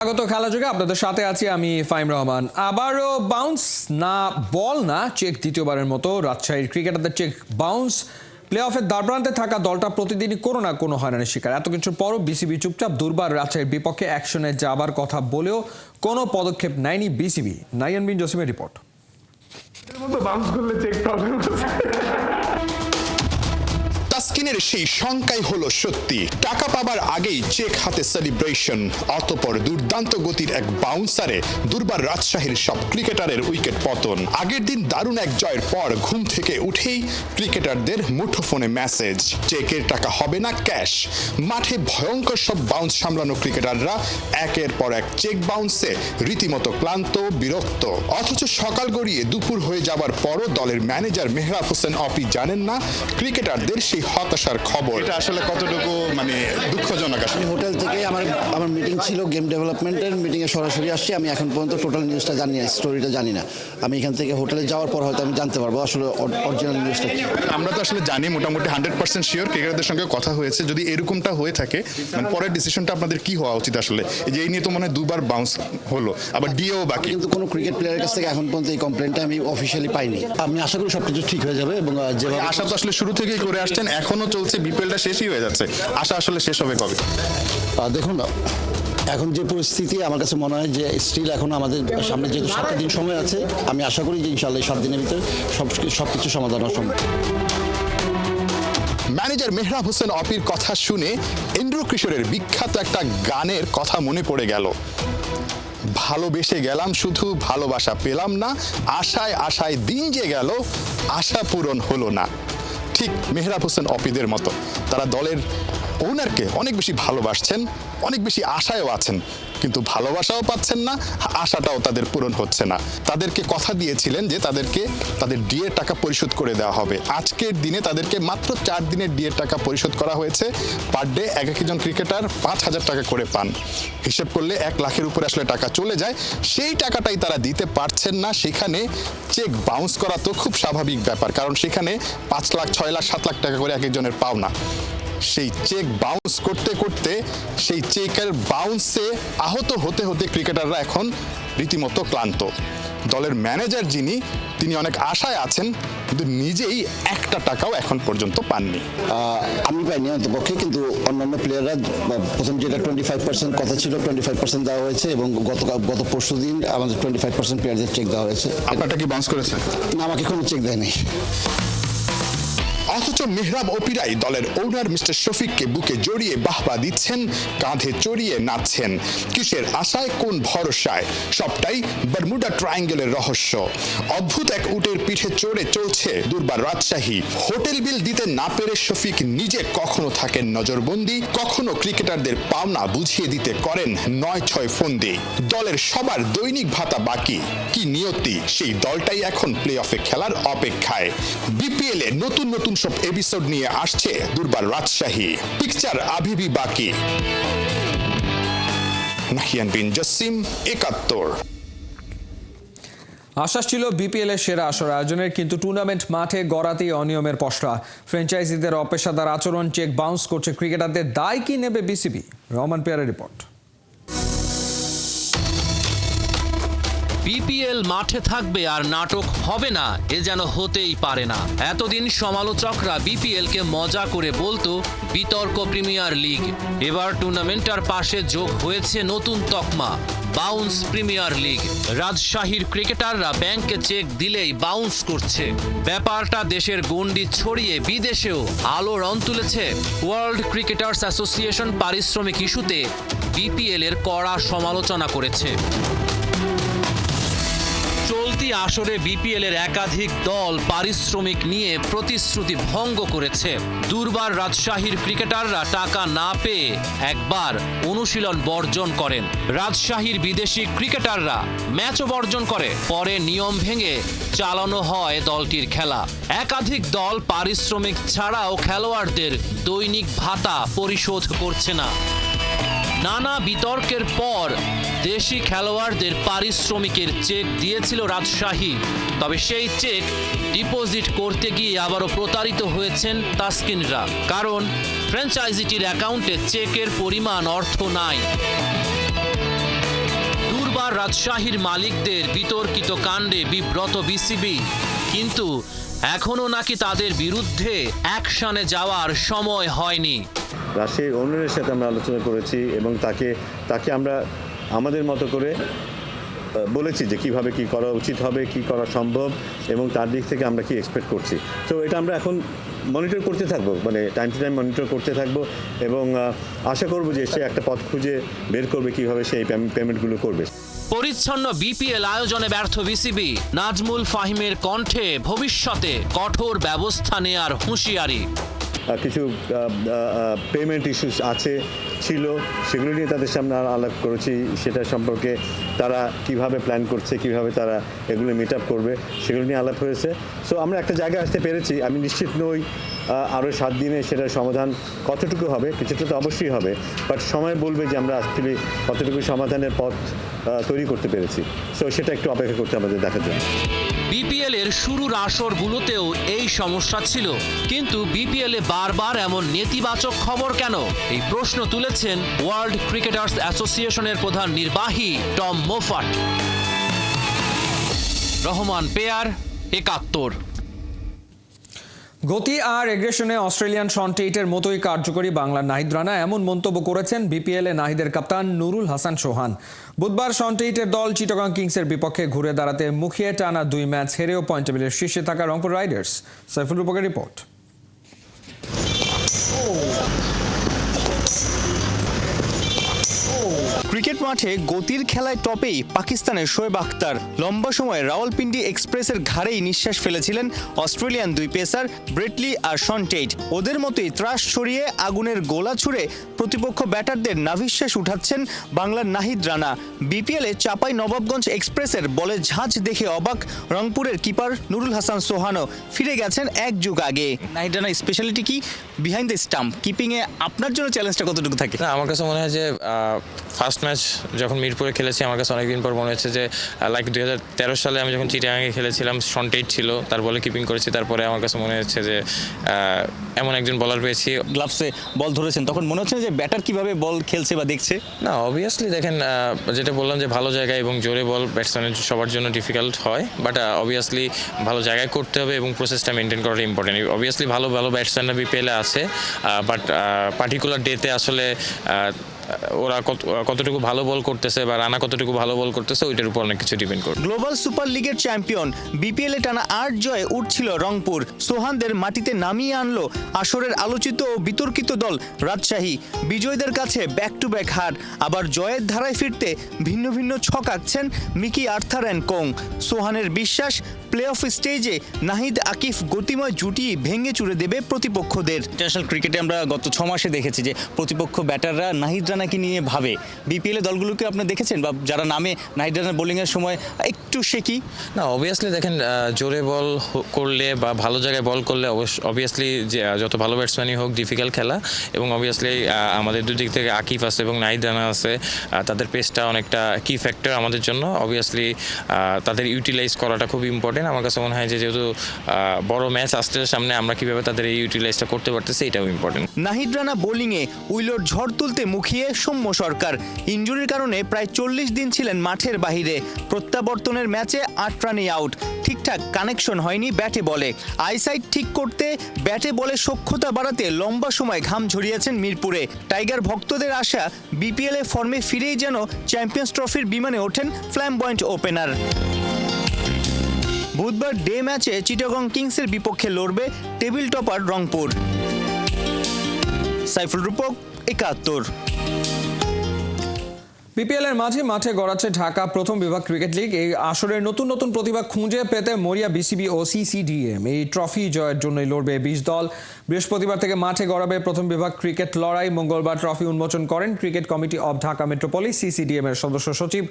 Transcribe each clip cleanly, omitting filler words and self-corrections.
স্বাগত খেলা যুগে আপনাদের সাথে আছি আমি ফাইম রহমান। আবারও বাউন্স না বল না চেক, দ্বিতীয়বারের মতো রাজশাহীর ক্রিকেটারদের চেক বাউন্স। প্লে অফের দ্বারপ্রান্তে থাকা দলটা প্রতিদিনই কোনো না কোনো হয়রানির শিকার। এত কিছুর পরও বিসিবি চুপচাপ। দুর্বার রাজশাহীর বিপক্ষে অ্যাকশনে যাবার কথা বলেও কোনো পদক্ষেপ নেয়নি বিসিবি। নাইয়ান বিন জসিমের রিপোর্ট। তাসকিনের সেই শঙ্কাই হলো সত্যি। টাকা পাবার আগেই চেক হাতে সেলিব্রেশন, অতঃপর দুর্দান্ত গতির এক বাউন্সারে দুর্বার রাজশাহীর সব ক্রিকেটারের উইকেট পতন। আগের দিন দারুণ এক জয়ের পর ঘুম থেকে উঠেই ক্রিকেটারদের মুঠোফোনে মেসেজ, চেকের টাকা হবে না, ক্যাশ। মাঠে ভয়ঙ্কর সব বাউন্স সামলানো ক্রিকেটাররা একের পর এক চেক বাউন্সে রীতিমতো ক্লান্ত, বিরক্ত। অথচ সকাল গড়িয়ে দুপুর হয়ে যাবার পরও দলের ম্যানেজার মেহরাব হোসেন অপি জানেন না ক্রিকেটারদের সেই হতাশার খবর। এটা আসলে কতটুকু দুঃখজনক। আমি হোটেল থেকে আমার মিটিং ছিল, গেম ডেভেলপমেন্টের মিটিংয়ে সরাসরি আসছি। আমি এখন পর্যন্ত টোটাল নিউজটা জানি না, স্টোরিটা জানি না। আমি এখান থেকে হোটেলে যাওয়ার পর হয়তো আমি জানতে পারবো আসলে অরিজিনাল নিউজটা কি। আমরা তো আসলে জানি মোটামুটি 100% শিওর ক্রিকেটারদের সঙ্গে কথা হয়েছে। যদি এরকমটা হয়ে থাকে পরের ডিসিশনটা আপনাদের কি হওয়া উচিত আসলে? এই যে এই নিয়ে তো মনে হয় দুবার বাউন্স হলো, আবার ডিও বাকি। কিন্তু কোনো ক্রিকেট প্লেয়ারের কাছ থেকে এখন পর্যন্ত এই কমপ্লেনটা আমি অফিসিয়ালি পাইনি। আমি আশা করি সবকিছু ঠিক হয়ে যাবে এবং যেভাবে আশা তো আসলে শুরু থেকেই করে আসছেন, এখনো চলছে, বিপিএলটা শেষই হয়ে যাচ্ছে। আশা আসলে শেষ হবে কবে? দেখুন, এখন যে পরিস্থিতি আমার কাছে মনে হয় যে স্টিল এখন আমাদের সামনে যেহেতু 7 দিন সময় আছে, আমি আশা করি যে ইনশাআল্লাহ 7 দিনের ভিতরে সবকিছু সমাধান হওয়া সম্ভব। ম্যানেজার মেহরাব হোসেন অপির কথা শুনে ইন্দ্র কিশোরের বিখ্যাত একটা গানের কথা মনে পড়ে গেল। ভালোবেসে গেলাম শুধু, ভালোবাসা পেলাম না, আশায় আশায় দিন যে গেল, আশা পূরণ হলো না। ঠিক মেহরাব হোসেন অপিদের মতো তারা দলের ওনারকে অনেক বেশি ভালোবাসছেন, অনেক বেশি আশায়ও আছেন, কিন্তু ভালোবাসাও পাচ্ছেন না, আশাটাও তাদের পূরণ হচ্ছে না। তাদেরকে কথা দিয়েছিলেন যে তাদের ডিএর টাকা পরিশোধ করে দেওয়া হবে। আজকের দিনে তাদেরকে মাত্র 4 দিনের ডিএর টাকা পরিশোধ করা হয়েছে। পার ডে এক একজন ক্রিকেটার 5,000 টাকা করে পান। হিসেব করলে 1 লাখের উপরে আসলে টাকা চলে যায়। সেই টাকাটাই তারা দিতে পারছেন না। সেখানে চেক বাউন্স করা তো খুব স্বাভাবিক ব্যাপার, কারণ সেখানে 5 লাখ, 6 লাখ, 7 লাখ টাকা করে এক একজনের পাওনা। সেই চেক বাউন্স করতে করতে সেই চেকের বাউন্সে আহত হতে হতে ক্রিকেটাররা এখন রীতিমতো ক্লান্ত। দলের ম্যানেজার তিনি অনেক আশায় আছেন, কিন্তু নিজেই একটা টাকাও এখন পর্যন্ত পাননি। আমি পাইনি অন্তপক্ষে, কিন্তু অন্যান্য প্লেয়াররা প্রথম যেটা 25% কথা ছিল 25% দেওয়া হয়েছে এবং গত পরশু দিন আমাদের 25% প্লেয়ারদের চেক দেওয়া হয়েছে। আপনারটা কি বাউন্স করেছে? না, আমাকে কোনো চেক দেয়নি। অথচ মেহরাব অপিরাই দলের ওনার মিস্টার শফিককে বুকে জড়িয়ে বাহবা দিচ্ছেন, কাঁধে চড়িয়ে নাচছেন। কিসের আশায়, কোন ভরসায়? সবটাই বারমুডা ট্রায়াঙ্গেলের রহস্য। অদ্ভুত এক উটের পিঠে চড়ে চলছে দুর্বার রাজশাহী। হোটেল বিল দিতে না পেরে শফিক নিজে কখনো থাকেন নজরবন্দি, কখনো ক্রিকেটারদের পাওনা বুঝিয়ে দিতে করেন 9-6 ফন্দি। দলের সবার দৈনিক ভাতা বাকি। কি নিয়তি, সেই দলটাই এখন প্লে অফে খেলার অপেক্ষায়। বিপিএল এ নতুন নতুন সব এপিসোড নিয়ে আসছে দুর্বার রাজশাহী। পিকচার আভিবি বাকি। নাহিয়ান বিন জসিম, 71। আশ্বাস ছিল বিপিএল এর সেরা আসর আয়োজনের, কিন্তু টুর্নামেন্ট মাঠে গড়াতেই অনিয়মের পসরা। ফ্র্যাঞ্চাইজিদের অপেশাদার আচরণ, চেক বাউন্স করছে ক্রিকেটারদের, দায় কি নেবে বিসিবি? রহমান পেয়ারের রিপোর্ট। বিপিএল মাঠে থাকবে আর নাটক হবে না, এ যেন হতেই পারে না। এতদিন সমালোচকরা বিপিএলকে মজা করে বলতো বিতর্ক প্রিমিয়ার লিগ। এবার টুর্নামেন্টার পাশে যোগ হয়েছে নতুন তকমা, বাউন্স প্রিমিয়ার লিগ। রাজশাহীর ক্রিকেটাররা ব্যাংকে চেক দিলেই বাউন্স করছে। ব্যাপারটা দেশের গণ্ডি ছড়িয়ে বিদেশেও আলো রং তুলেছে। ওয়ার্ল্ড ক্রিকেটার্স অ্যাসোসিয়েশন পারিশ্রমিক ইস্যুতে বিপিএল এর কড়া সমালোচনা করেছে। চলতি আসরে বিপিএল এর একাধিক দল পারিশ্রমিক নিয়ে প্রতিশ্রুতি ভঙ্গ করেছে। দুর্বার রাজশাহীর ক্রিকেটাররা টাকা না পেয়ে একবার অনুশীলন বর্জন করেন। রাজশাহীর বিদেশি ক্রিকেটাররা ম্যাচও বর্জন করে। পরে নিয়ম ভেঙে চালানো হয় দলটির খেলা। একাধিক দল পারিশ্রমিক ছাড়াও খেলোয়াড়দের দৈনিক ভাতা পরিশোধ করছে না। নানা বিতর্কের পর দেশি খেলোয়াড়দের পারিশ্রমিকের চেক দিয়েছিল রাজশাহী। তবে সেই চেক ডিপোজিট করতে গিয়ে আবারও প্রতারিত হয়েছেন তাসকিনরা, কারণ ফ্র্যাঞ্চাইজিটির অ্যাকাউন্টে চেকের পরিমাণ অর্থ নাই। রাজশাহীর মালিকদের বিতর্কিত কাণ্ডে বিব্রত বিসিবি, কিন্তু এখনো নাকি তাদের বিরুদ্ধে অ্যাকশনে যাওয়ার সময় হয়নি। রাজশাহীর ওনারের সাথে আমরা আলোচনা করেছি এবং তাকে আমরা আমাদের মতো করে বলেছি যে কিভাবে কি করা উচিত হবে, কি করা সম্ভব এবং তার দিক থেকে আমরা কি এক্সপেক্ট করছি। তো এটা আমরা এখন মনিটর করতে থাকবো, মানে টাইম টু টাইম মনিটর করতে থাকবো এবং আশা করব যে সে একটা পথ খুঁজে বের করবে কিভাবে সেই পেমেন্টগুলো করবে। পরিচ্ছন্ন বিপিএল আয়োজনে ব্যর্থ বিসিবি, নাজমুল ফাহিমের কণ্ঠে ভবিষ্যতে কঠোর ব্যবস্থা নেয়ার হুঁশিয়ারি। কিছু পেমেন্ট ইস্যুস ছিল, সেগুলো নিয়ে তাদের সামনে আলাপ করেছি, সেটা সম্পর্কে তারা কিভাবে প্ল্যান করছে, কিভাবে তারা এগুলো মিট আপ করবে, সেগুলো নিয়ে আলাপ হয়েছে। সো আমরা একটা জায়গায় আসতে পেরেছি। আমি নিশ্চিত নই আরও 7 দিনে সেটার সমাধান কতটুকু হবে, কিছুটা তো অবশ্যই হবে, বাট সময় বলবে যে আমরা অ্যাকচুয়ালি কতটুকু সমাধানের পথ তৈরি করতে পেরেছি। সো সেটা একটু অপেক্ষা করতে আমাদের দেখার জন্য। বিপিএল এর শুরুর আসরগুলোতেও এই সমস্যা ছিল, কিন্তু বিপিএল এ বারবার এমন নেতিবাচক খবর কেন? এই প্রশ্ন তুলেছেন ওয়ার্ল্ড ক্রিকেটার্স অ্যাসোসিয়েশনের প্রধান নির্বাহী টম মোফাট। রহমান পেয়ার, ৭১। গতি আর এগ্রেশনে অস্ট্রেলিয়ান শন টেইটের মতোই কার্যকরী বাংলার নাহিদ রানা, এমন মন্তব্য করেছেন বিপিএল এ নাহিদের কাপ্তান নুরুল হাসান সোহান। বুধবার শন টেইটের দল চিটাগং কিংসের বিপক্ষে ঘুরে দাঁড়াতে মুখিয়ে টানা 2 ম্যাচ হেরেও পয়েন্ট টেবিলের শীর্ষে থাকা রংপুর রাইডার্স। সাইফুল রূপকের রিপোর্ট। ক্রিকেট মাঠে গতির খেলায় টপেই পাকিস্তানের শোয়েব আখতার। লম্বা সময় রাওয়ালপিন্ডি এক্সপ্রেসের ঘাড়েই নিঃশ্বাস ফেলেছিলেন অস্ট্রেলিয়ান 2 পেসার ব্রেটলি আর শন টেইট। ওদের মতোই ত্রাস ছড়িয়ে আগুনের গোলা ছুড়ে প্রতিপক্ষ ব্যাটারদের নাভিশ্বাস উঠাচ্ছেন বাংলার নাহিদ রানা। বিপিএলে চাপাই নবাবগঞ্জ এক্সপ্রেসের বলে ঝাঁঝ দেখে অবাক রংপুরের কিপার নুরুল হাসান সোহানও। ফিরে গেছেন 1 যুগ আগে। নাহিদ রানার স্পেশালিটি কি? বিহাইন্ড দ্য স্টাম্প কিপিংয়ে আপনার জন্য চ্যালেঞ্জটা কতটুকু থাকে? না, আমার কাছে মনে হয় যে ফার্স্ট ম্যাচ যখন মিরপুরে খেলেছি, আমার কাছে অনেকদিন পর মনে হচ্ছে যে লাইক 2013 সালে আমি যখন চিটাগাংয়ে খেলেছিলাম, শন টেইট ছিল, তার বলে কিপিং করেছি। তারপরে আমার কাছে মনে হচ্ছে যে এমন একজন বলার পেয়েছি। গ্লাভসে বল ধরেছেন, তখন মনে হচ্ছে যে ব্যাটার কিভাবে বল খেলছে বা দেখছে? না, অবভিয়াসলি দেখেন, যেটা বললাম যে ভালো জায়গায় এবং জোরে বল ব্যাটসম্যানের সবার জন্য ডিফিকাল্ট হয়, বাট অবভিয়াসলি ভালো জায়গায় করতে হবে এবং প্রসেসটা মেনটেন করাটা ইম্পর্টেন্ট। অবভিয়াসলি ভালো ব্যাটসম্যানরা বিপিএলে আছে, বাট পার্টিকুলার ডেতে আসলে ওরা কতটুকু ভালো বল করতেছে বা রানা কতটুকু ভালো বল করতেছে, ওইটার উপর অনেক কিছু ডিপেন্ড করে। গ্লোবাল সুপার লিগের চ্যাম্পিয়ন বিপিএল এ টানা 8 জয়ে উঠছিল রংপুর। সোহানদের মাটিতে নামিয়ে আনলো আসরের আলোচিত ও বিতর্কিত দল রাজশাহী। বিজয়ীদের কাছে ব্যাক টু ব্যাক হার, আবার জয়ের ধারায় ফিরতে ভিন্ন ভিন্ন ছক আঁকছেন মিকি আর্থার অ্যান্ড কোং। সোহানের বিশ্বাস প্লে অফ স্টেজে নাহিদ আকিফ গতিময় জুটি ভেঙে চুরে দেবে প্রতিপক্ষদের। ইন্টারন্যাশনাল ক্রিকেটে আমরা গত 6 মাসে দেখেছি যে প্রতিপক্ষ ব্যাটাররা নাহিদ রানাকে নিয়ে ভাবে। বিপিএল এ দলগুলোকে আপনি দেখেছেন বা যারা নামে নাহিদ রানার বোলিংয়ের সময় একটু শেকি? না, অবভিয়াসলি দেখেন, জোরে বল করলে বা ভালো জায়গায় বল করলে অবভিয়াসলি যে যত ভালো ব্যাটসম্যানই হোক ডিফিকাল্ট খেলা, এবং অবভিয়াসলি আমাদের দুদিক থেকে আকিফ আছে এবং নাহিদ রানা আছে, তাদের পেসটা অনেকটা কি ফ্যাক্টর আমাদের জন্য। অবভিয়াসলি তাদের ইউটিলাইজ করাটা খুব ইম্পর্টেন্ট। আমার কাছে মনে হয় যে যেহেতু বড় ম্যাচ আসছে সামনে, আমরা কিভাবে তাদের এই ইউটিলাইজটা করতে পারতেছি, এটাও ইম্পর্টেন্ট। নাহিদ রানা বোলিংয়ে উইলোর ঝড় তুলতে মুখিয়ে সৌম্য সরকার। ইনজুরির কারণে প্রায় 40 দিন ছিলেন মাঠের বাহিরে। প্রত্যাবর্তনের ম্যাচে 8 রানেই আউট। ঠিকঠাক কানেকশন হয়নি ব্যাটে বলে। আইসাইট ঠিক করতে ব্যাটে বলে সক্ষতা বাড়াতে লম্বা সময় ঘাম ঝরিয়েছেন মিরপুরে। টাইগার ভক্তদের আশা বিপিএল এ ফর্মে ফিরেই যেন চ্যাম্পিয়ন্স ট্রফির বিমানে ওঠেন ফ্ল্যামবয়েন্ট ওপেনার। বুধবার ডে ম্যাচে চিটাগং কিংসের বিপক্ষে লড়বে টেবিল টপার রংপুর। সাইফুল রূপক, ৭১। বিপিএল এর মাঝে মাঠে গড়াচ্ছে ঢাকা প্রথম বিভাগ ক্রিকেট লিগ। এই আসরের নতুন নতুন প্রতিভা খুঁজে পেতে মরিয়া বিসিবি ও সিসিডিএম। এই ট্রফি জয়ের জন্যই লড়বে 20 দল। বৃহস্পতিবার থেকে মাঠে গড়াবে প্রথম বিভাগ ক্রিকেট লড়াই। মঙ্গলবার ট্রফি উন্মোচন করেন cricket committee of Dhaka metropolis CCDM এর সদস্য সচিব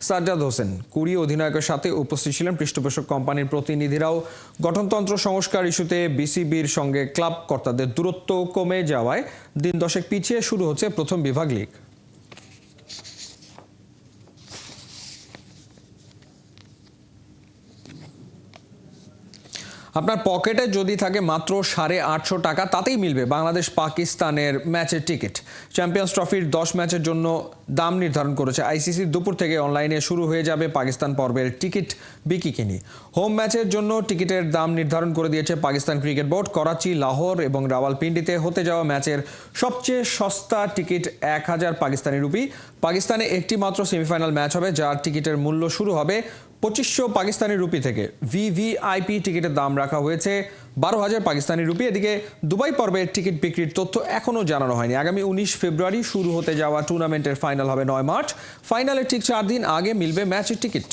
সাজ্জাদ হোসেন। 20 অধিনায়কের সাথে উপস্থিত ছিলেন পৃষ্ঠপোষক কোম্পানির প্রতিনিধিরাও। গঠনতন্ত্র সংস্কার ইস্যুতে বিসিবির সঙ্গে ক্লাব কর্তাদের দূরত্ব কমে যাওয়ায় দিন 10 পিছিয়ে শুরু হচ্ছে প্রথম বিভাগ লিগ। আপনার পকেটে যদি থাকে মাত্র 850 টাকা, তাতেই মিলবে বাংলাদেশ পাকিস্তানের ম্যাচের টিকিট। চ্যাম্পিয়ন্স ট্রফির 10 ম্যাচের জন্য দাম নির্ধারণ করেছে আইসিসি। দুপুর থেকে অনলাইনে শুরু হয়ে যাবে পাকিস্তান পর্বের টিকিট বিক্রি। হোম ম্যাচের জন্য টিকিটের দাম নির্ধারণ করে দিয়েছে পাকিস্তান ক্রিকেট বোর্ড। করাচি, লাহোর এবং রাওয়ালপিন্ডিতে হতে যাওয়া ম্যাচের সবচেয়ে সস্তা টিকিট 1000 পাকিস্তানি রুপি। পাকিস্তানে একটি মাত্র সেমিফাইনাল ম্যাচ হবে, যার টিকিটের মূল্য শুরু হবে 2500 পাকিস্তানি রুপি থেকে। ভিভিআইপি টিকিটের দাম রাখা হয়েছে 12,000 পাকিস্তানি রুপি। এদিকে দুবাই পর্বের টিকিট বিক্রির তথ্য এখনও জানানো হয়নি। আগামী 19 ফেব্রুয়ারি শুরু হতে যাওয়া টুর্নামেন্টের ফাইনাল হবে 9 মার্চ। ফাইনালের ঠিক 4 দিন আগে মিলবে ম্যাচের টিকিট।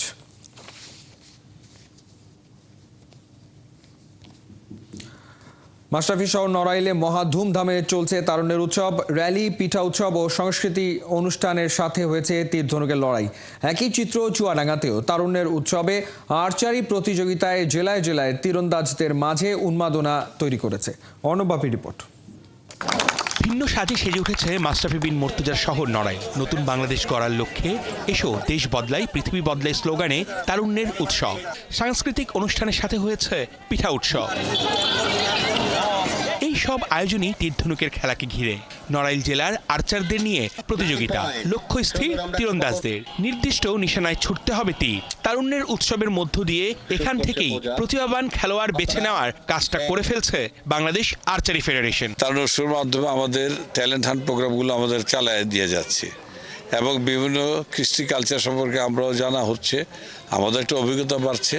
মাশরাফি শহর নড়াইলে মহা ধুমধামে চলছে তারুণ্যের উৎসব। র্যালি, পিঠা উৎসব ও সংস্কৃতি অনুষ্ঠানের সাথে হয়েছে তীর ধনুকের লড়াই। একই চিত্র চুয়াডাঙ্গাতেও। তারুণ্যের উৎসবে আর্চারি প্রতিযোগিতায় জেলায় জেলায় তীরন্দাজদের মাঝে উন্মাদনা তৈরি করেছে। অর্ণবাপী রিপোর্ট। ভিন্ন সাজে সেজে উঠেছে মাশরাফি বিন মুর্তজার শহর নড়াইল। নতুন বাংলাদেশ গড়ার লক্ষ্যে এসো দেশ বদলাই পৃথিবী বদলাই স্লোগানে তারুণ্যের উৎসব। সাংস্কৃতিক অনুষ্ঠানের সাথে হয়েছে পিঠা উৎসব। এই সব আয়োজনই তীর ধনুকের খেলাকে ঘিরে। নড়াইল জেলার আর্চারদের নিয়ে প্রতিযোগিতা, লক্ষ্য স্থির তীরন্দাজদের। নির্দিষ্ট নিশানায় ছুটতে হবে তীর। তারুণ্যের উৎসবের মধ্য দিয়ে এখান থেকেই প্রতিভাবান খেলোয়াড় বেছে নেওয়ার কাজটা করে ফেলছে বাংলাদেশ আর্চারি ফেডারেশন। তারুণ্য উৎসবের মাধ্যমে আমাদের ট্যালেন্ট হান্ট প্রোগ্রামগুলো আমাদের চালায় দিয়ে যাচ্ছে এবং বিভিন্ন কৃষ্টি কালচার সম্পর্কে আমরাও জানা হচ্ছে, আমাদের একটা অভিজ্ঞতা বাড়ছে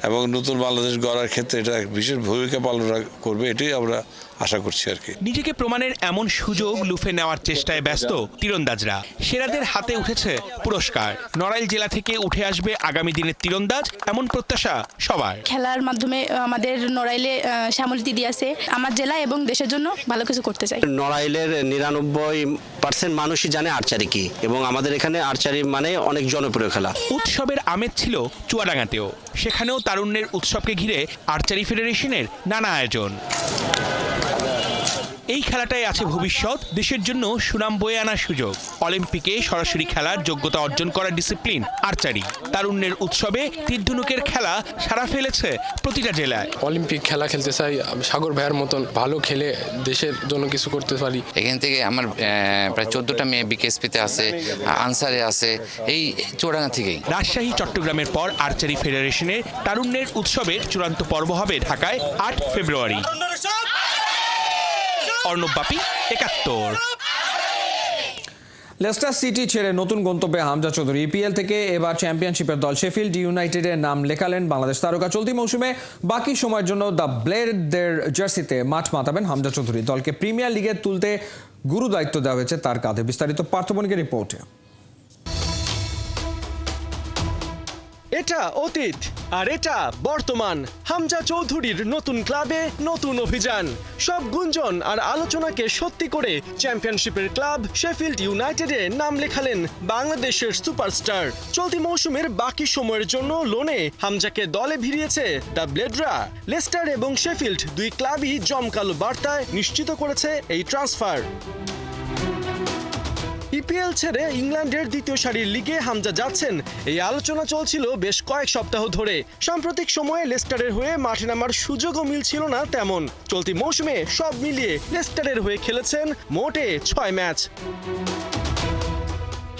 এবং নতুন বাংলাদেশ গড়ার ক্ষেত্রে এটা বিশেষ ভূমিকা পালন করবে, এটাই আমরা আশা করছি আর কি। নিজেকে প্রমাণের এমন সুযোগ লুফে নেওয়ার চেষ্টায় ব্যস্ত তীরন্দাজরা। সেরাদের হাতে উঠেছে পুরস্কার। নড়াইল জেলা থেকে উঠে আসবে আগামী দিনের তীরন্দাজ, এমন প্রত্যাশা সবার। খেলার মাধ্যমে আমাদের নড়াইলে শ্যামল দিদি আছে। আমার জেলা এবং দেশের জন্য ভালো কিছু করতে চাই। নড়াইলের 99% মানুষই জানে আর্চারি কি, এবং আমাদের এখানে আর্চারি মানে অনেক জনপ্রিয় খেলা। উৎসবের আমেজ ছিল চুয়াডাঙ্গাতেও। সেখানেও তারুণ্যের উৎসবকে ঘিরে আর্চারি ফেডারেশনের নানা আয়োজন। এই খেলাটাই আছে ভবিষ্যৎ, দেশের জন্য সুনাম বয়ে আনার সুযোগ। অলিম্পিকে সরাসরি খেলার যোগ্যতা অর্জন করার ডিসিপ্লিন আর্চারি। তারুণ্যের উৎসবে তীর ধনুকের খেলা সারা ফেলেছে প্রতিটা জেলায়। অলিম্পিক খেলা খেলতে চাই, সাগর ভাইয়ের মতন ভালো খেলে দেশের জন্য কিছু করতে পারি। এখান থেকে আমার প্রায় 14টা মেয়ে বিকেএসপিতে আছে, আনসারে আছে, এই চুয়াডাঙ্গা থেকেই। রাজশাহী, চট্টগ্রামের পর আর্চারি ফেডারেশনের তারুণ্যের উৎসবের চূড়ান্ত পর্ব হবে ঢাকায় 8 ফেব্রুয়ারি। অর্ণবাপী, 71। লেস্টার সিটি ছেড়ে নতুন গন্তব্যে হামজা চৌধুরী। ইপিএল থেকে এবার চ্যাম্পিয়নশিপের দল শেফিল্ড ইউনাইটেডের নাম লেখালেন বাংলাদেশ তারকা। চলতি মৌসুমে বাকি সময়ের জন্য দ্য ব্লেডদের জার্সিতে মাঠ মাতাবেন হামজা চৌধুরী। দলকে প্রিমিয়ার লিগে তুলতে গুরু দায়িত্ব দেওয়া হয়েছে তার কাঁধে। বিস্তারিত পার্থবণিকের রিপোর্টে। এটা অতীত আর এটা বর্তমান। হামজা চৌধুরীর নতুন ক্লাবে নতুন অভিযান। সব গুঞ্জন আর আলোচনাকে সত্যি করে চ্যাম্পিয়নশিপের ক্লাব শেফিল্ড ইউনাইটেডে নাম লেখালেন বাংলাদেশের সুপারস্টার। চলতি মৌসুমের বাকি সময়ের জন্য লোনে হামজাকে দলে ভিড়িয়েছে দ্য ব্লেডরা। লেস্টার এবং শেফিল্ড দুই ক্লাবই জমকালো বার্তায় নিশ্চিত করেছে এই ট্রান্সফার। ইপিএল ছেড়ে ইংল্যান্ডের দ্বিতীয় সারির লিগে হামজা যাচ্ছেন, এই আলোচনা চলছিল বেশ কয়েক সপ্তাহ ধরে। সাম্প্রতিক সময়ে লেস্টারের হয়ে মাঠে নামার সুযোগও মিলছিল না তেমন। চলতি মৌসুমে সব মিলিয়ে লেস্টারের হয়ে খেলেছেন মোটে 6 ম্যাচ।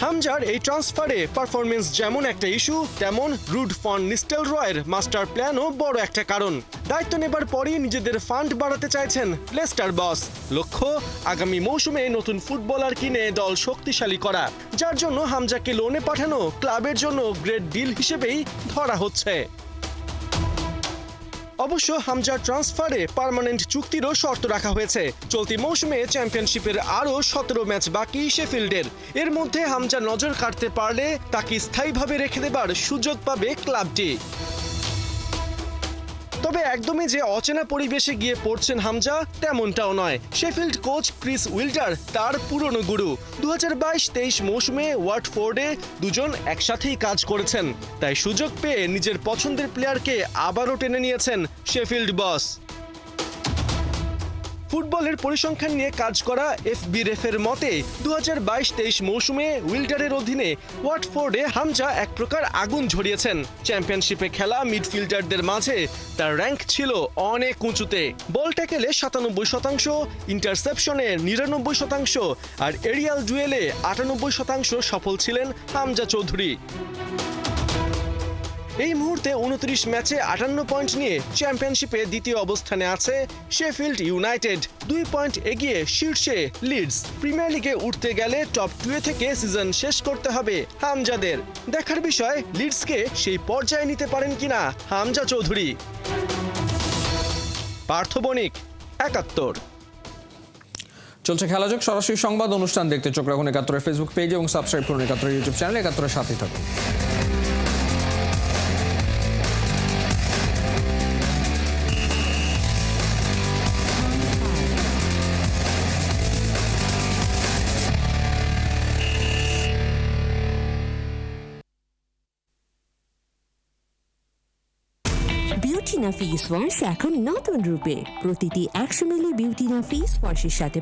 হামজার এই ট্রান্সফারে পারফরমেন্স যেমন একটা ইস্যু, তেমন রুড ফন নিস্টেলরয়ের মাস্টার প্ল্যানও বড় একটা কারণ। দায়িত্ব নেবার পরই নিজেদের ফান্ড বাড়াতে চাইছেন লেস্টার বস। লক্ষ্য আগামী মৌসুমে নতুন ফুটবলার কিনে দল শক্তিশালী করা, যার জন্য হামজাকে লোনে পাঠানো ক্লাবের জন্য গ্রেট ডিল হিসেবেই ধরা হচ্ছে। অবশ্য হামজার ট্রান্সফারে পার্মানেন্ট চুক্তিরও শর্ত রাখা হয়েছে। চলতি মৌসুমে চ্যাম্পিয়নশিপের আরও 17 ম্যাচ বাকি শেফিল্ডের। এর মধ্যে হামজা নজর কাটতে পারলে তাকে স্থায়ীভাবে রেখে দেবার সুযোগ পাবে ক্লাবটি। তবে একদমই যে অচেনা পরিবেশে গিয়ে পড়ছেন হামজা তেমনটাও নয়। শেফিল্ড কোচ ক্রিস উইল্টার তার পুরনো গুরু। 2022-23 মৌসুমে ওয়াটফোর্ডে দুজন একসাথেই কাজ করেছেন, তাই সুযোগ পেয়ে নিজের পছন্দের প্লেয়ারকে আবারও টেনে নিয়েছেন শেফিল্ড বস। ফুটবলের পরিসংখ্যান নিয়ে কাজ করা FBref-এর মতে 2022-23 মৌসুমে উইল্ডারের অধীনে ওয়াটফোর্ডে হামজা এক প্রকার আগুন ঝরিয়েছেন। চ্যাম্পিয়নশিপে খেলা মিডফিল্ডারদের মাঝে তার র্যাঙ্ক ছিল অনেক উঁচুতে। বল ট্যাকেলে 97%, ইন্টারসেপশনে 99% আর এরিয়াল ডুয়েলে 98% সফল ছিলেন হামজা চৌধুরী। এই মুহূর্তে 29 ম্যাচে 58 পয়েন্ট নিয়ে চ্যাম্পিয়নশিপে দ্বিতীয় অবস্থানে আছে শেফিল্ড ইউনাইটেড, 2 পয়েন্ট এগিয়ে শীর্ষে লিডস। প্রিমিয়ার লিগে উঠতে গেলে টপ 2 থেকে সিজন শেষ করতে হবে হামজাদের। দেখার বিষয় লিডসকে সেই পর্যায়ে নিতে পারেন কিনা হামজা চৌধুরী। পার্থ বণিক, 71। চলছে খেলাযোগ সরাসরি সংবাদ অনুষ্ঠান দেখতে চোখ রাখুন 71-এর ফেসবুক পেজ এবং সাবস্ক্রাইব করুন 71-এর ইউটিউব চ্যানেল। 71-এর সাথেই থাকুন। বিউটিনা ফেস ওয়াশ এখন নতুন রূপে। প্রতিটি 100 মিলি বিউটিনা ফেস ওয়াশের সাথে